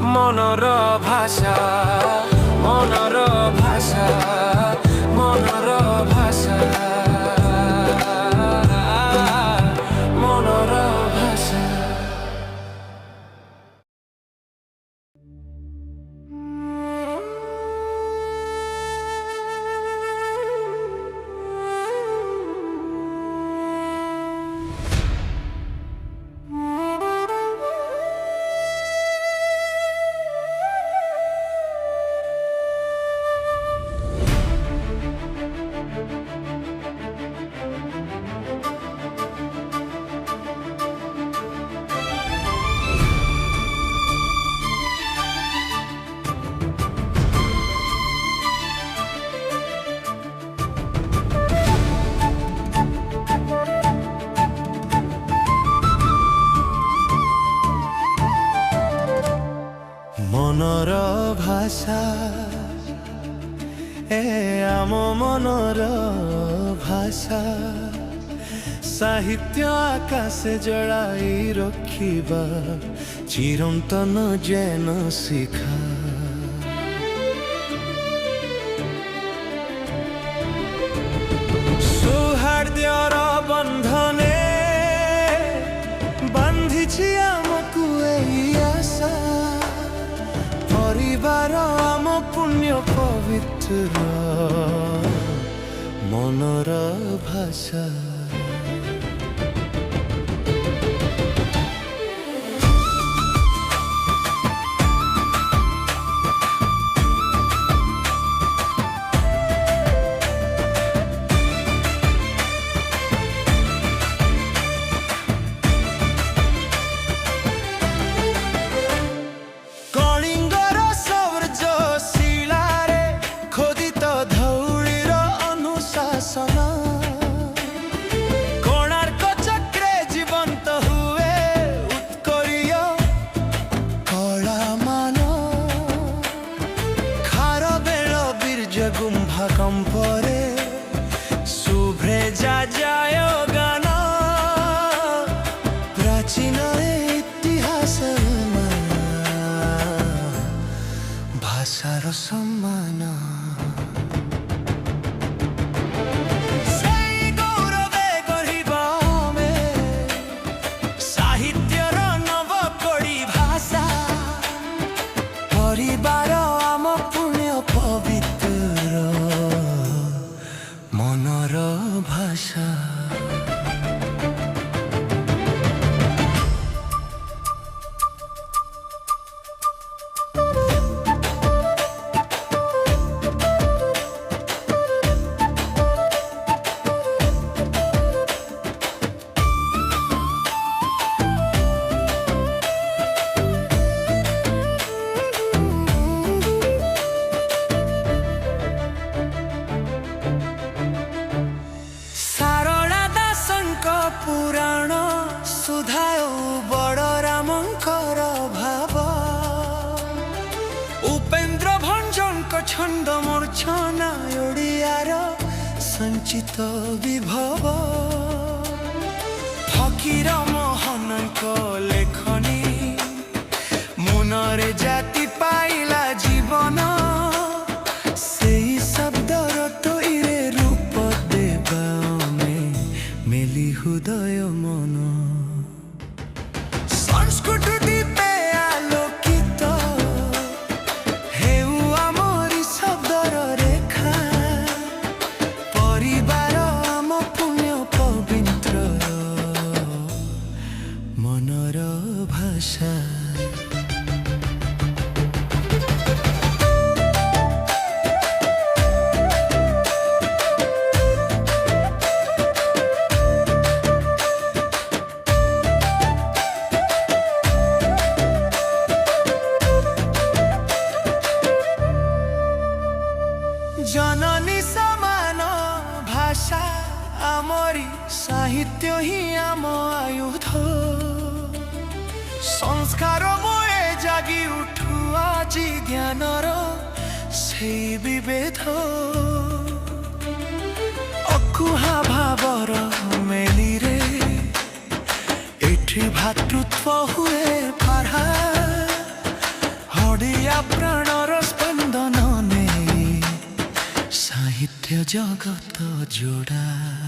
মনৰ ভাষা মনৰ ভাষা মনৰ ভাষা মনৰ ভাষা। মনৰ ভাষা ଆମ ମନର ଭାଷା ସାହିତ୍ୟ ଆକାଶେ ଜଳାଇ ରଖିବା ଚିରନ୍ତନ ଯେନ ଶିଖା। ସୌହାର୍ଦ୍ଦ୍ୟର ବନ୍ଧନେ ବାନ୍ଧିଛି ଆମକୁ ଏହି ଆଶା। परिवार आम पुण्य पवित्र मनर भाषा। কম্পরে শুভ্রে যা যায় গান প্রাচীন ইতিহাস ভাষার সম্মান। সাহিত্যর নবকড়ি ভাষা পরিবার আম পুণ্য পবিত্র মনৰ ভাষা। পুরাণ সুধায় বড় রামঙ্কর ভাব উপেন্দ্র ভঞ্জଙ୍କ ছন্দ মূর্ছনা ওড়িয়ার সঞ্চিত বিভব ফকীর মোহনଙ୍କ লেখনী মনরে জাতি পাইলা জীবন সেই শব্দর তৈরে রূপ দেবা মেলি হৃদয় মন সংস্কৃতি দীপে আলোকিত হেউ আমরি শব্দর রেখা পরিবার আম পুণ্য পবিত্র মনর ভাষা। जननी समान भाषा आमरी साहित्य ही आम आयुध संस्कार मोए जागी उठु আজি ज्ञानर से विभेद अकुहा भावर मेली रे एठी भातृत्व हुए पढ़ा ପ୍ରାଣର ସ୍ପନ୍ଦନ ନେଇ ସାହିତ୍ୟ ଜଗତ ଯୋଡ଼ା।